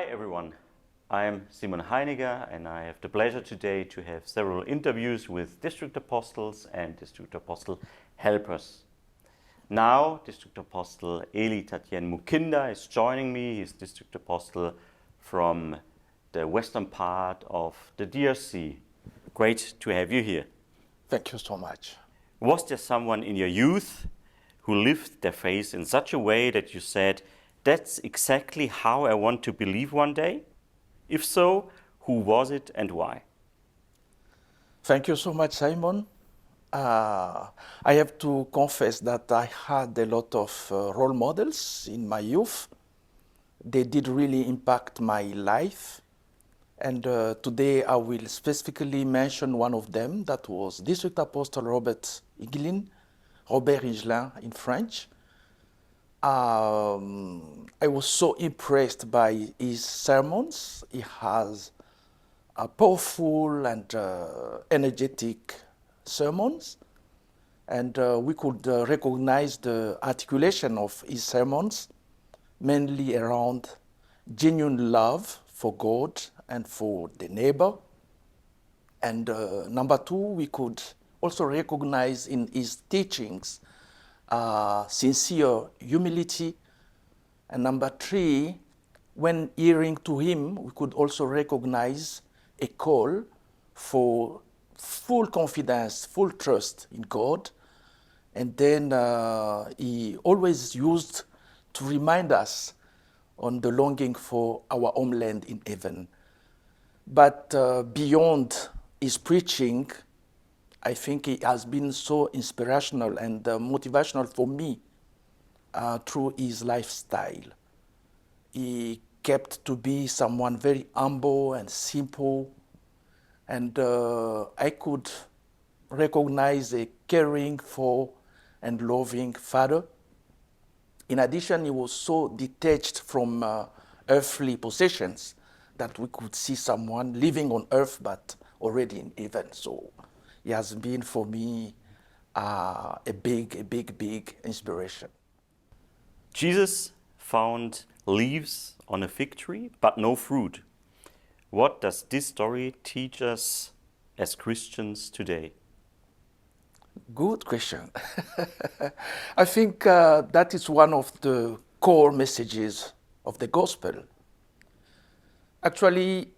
Hi everyone, I'm Simon Heiniger and I have the pleasure today to have several interviews with District Apostles and District Apostle helpers. Now District Apostle Élie Tatien Mukinda is joining me. He's District Apostle from the western part of the DRC. Great to have you here. Thank you so much. Was there someone in your youth who lived their faith in such a way that you said, that's exactly how I want to believe one day? If so, who was it and why? Thank you so much, Simon. I have to confess that I had a lot of role models in my youth. They did really impact my life. And today I will specifically mention one of them, that was District Apostle Robert Higelin, Robert Higelin in French. I was so impressed by his sermons. He has powerful and energetic sermons, and we could recognize the articulation of his sermons, mainly around genuine love for God and for the neighbor. And number two, we could also recognize in his teachings sincere humility. And number three, when hearing to him, we could also recognize a call for full confidence, full trust in God. And then he always used to remind us on the longing for our homeland in heaven. But beyond his preaching, I think he has been so inspirational and motivational for me through his lifestyle. He kept to be someone very humble and simple, and I could recognize a caring for and loving father. In addition, he was so detached from earthly possessions that we could see someone living on earth but already in heaven. So he has been for me a big inspiration. Jesus found leaves on a fig tree, but no fruit. What does this story teach us as Christians today? Good question. I think that is one of the core messages of the gospel. Actually,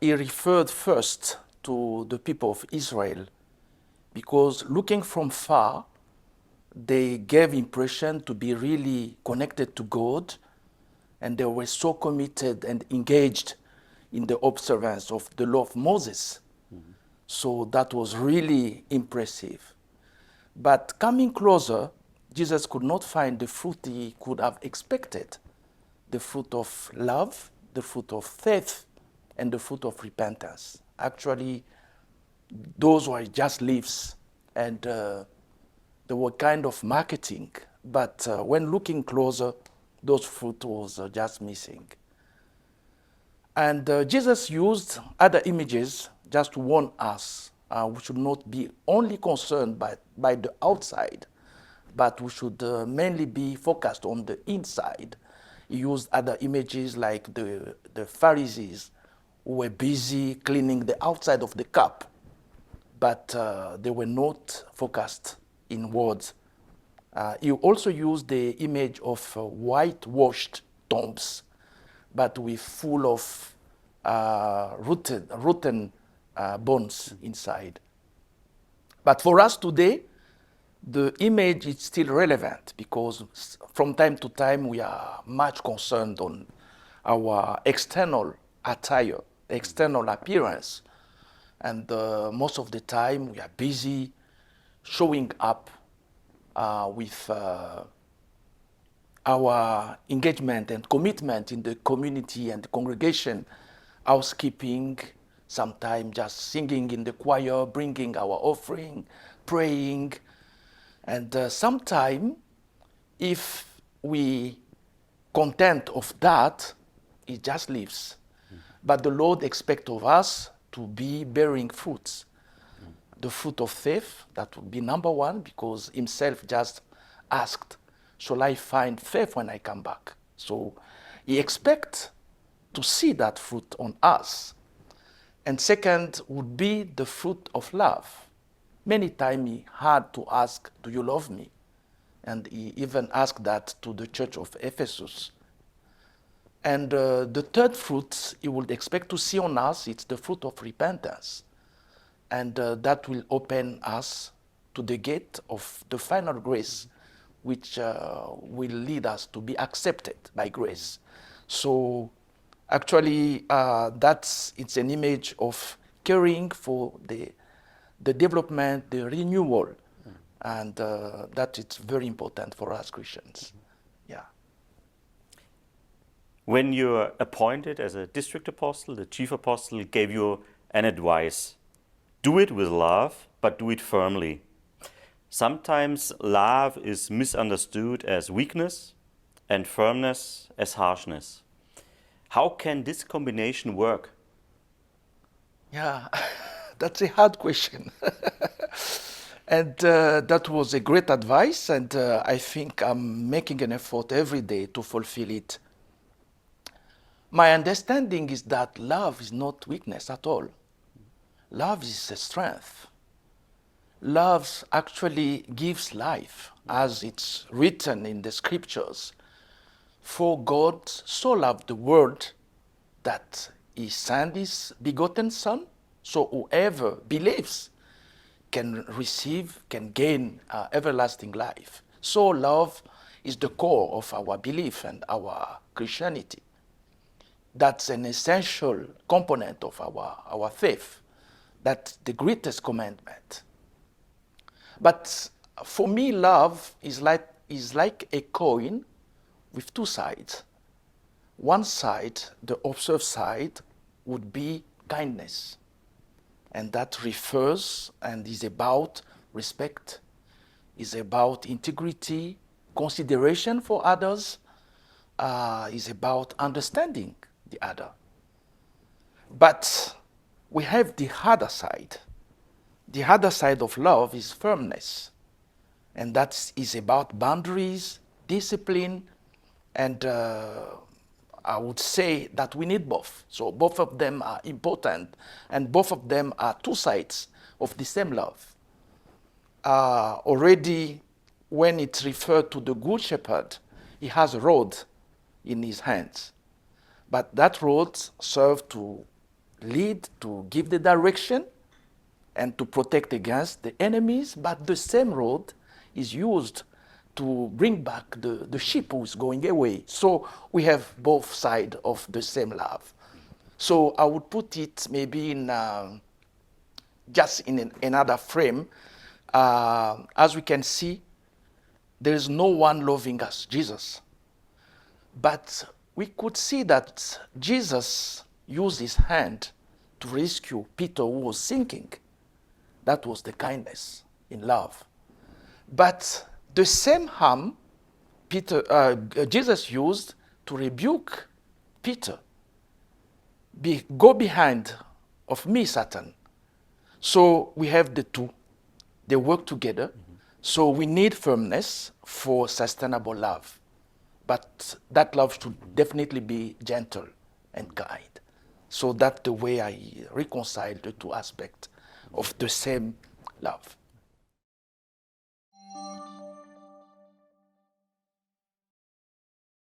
he referred first to the people of Israel, because looking from far, they gave impression to be really connected to God, and they were so committed and engaged in the observance of the law of Moses. Mm-hmm. So that was really impressive. But coming closer, Jesus could not find the fruit he could have expected: the fruit of love, the fruit of faith, and the fruit of repentance. Actually, those were just leaves, and they were kind of marketing. But when looking closer, those fruit was just missing. And Jesus used other images just to warn us. We should not be only concerned by the outside, but we should mainly be focused on the inside. He used other images like the Pharisees, who were busy cleaning the outside of the cup, but they were not focused inwards. He also used the image of whitewashed tombs, but with full of rotten bones inside. But for us today, the image is still relevant, because from time to time we are much concerned on our external attire, external appearance. And most of the time we are busy showing up with our engagement and commitment in the community and the congregation, housekeeping, sometimes just singing in the choir, bringing our offering, praying. And sometimes, if we content of that, it just leaves. Mm-hmm. But the Lord expects of us to be bearing fruits. Mm-hmm. The fruit of faith, that would be number one, because himself just asked, shall I find faith when I come back? So he expects to see that fruit on us. And second would be the fruit of love. Many times he had to ask, do you love me? And he even asked that to the church of Ephesus. And the third fruit he would expect to see on us, it's the fruit of repentance. And that will open us to the gate of the final grace, which will lead us to be accepted by grace. So actually, it's an image of caring for the development, the renewal, and that it's very important for us Christians. Yeah. When you're appointed as a district apostle, the chief apostle gave you an advice. Do it with love, but do it firmly. Sometimes love is misunderstood as weakness and firmness as harshness. How can this combination work? Yeah, that's a hard question. And that was a great advice, and I think I'm making an effort every day to fulfill it. My understanding is that love is not weakness at all. Love is a strength. Love actually gives life, as it's written in the scriptures. For God so loved the world that he sent his begotten Son, so whoever believes can receive, can gain everlasting life. So love is the core of our belief and our Christianity. That's an essential component of our faith. That's the greatest commandment. But for me, love is like a coin with two sides. One side, the observed side, would be kindness. And that refers and is about respect, is about integrity, consideration for others, is about understanding the other. But we have the other side. The other side of love is firmness. And that is about boundaries, discipline, and I would say that we need both. So both of them are important, and both of them are two sides of the same love. Already, when it's referred to the Good Shepherd, he has a rod in his hands. But that rod serves to lead, to give the direction, and to protect against the enemies, but the same rod is used to bring back the sheep who is going away. So we have both sides of the same love. So I would put it maybe in just in another frame. As we can see, there is no one loving us, Jesus. But we could see that Jesus used his hand to rescue Peter, who was sinking. That was the kindness in love. But the same arm Jesus used to rebuke Peter. Go behind of me, Satan. So we have the two. They work together. So we need firmness for sustainable love. But that love should definitely be gentle and kind. So that's the way I reconcile the two aspects of the same love.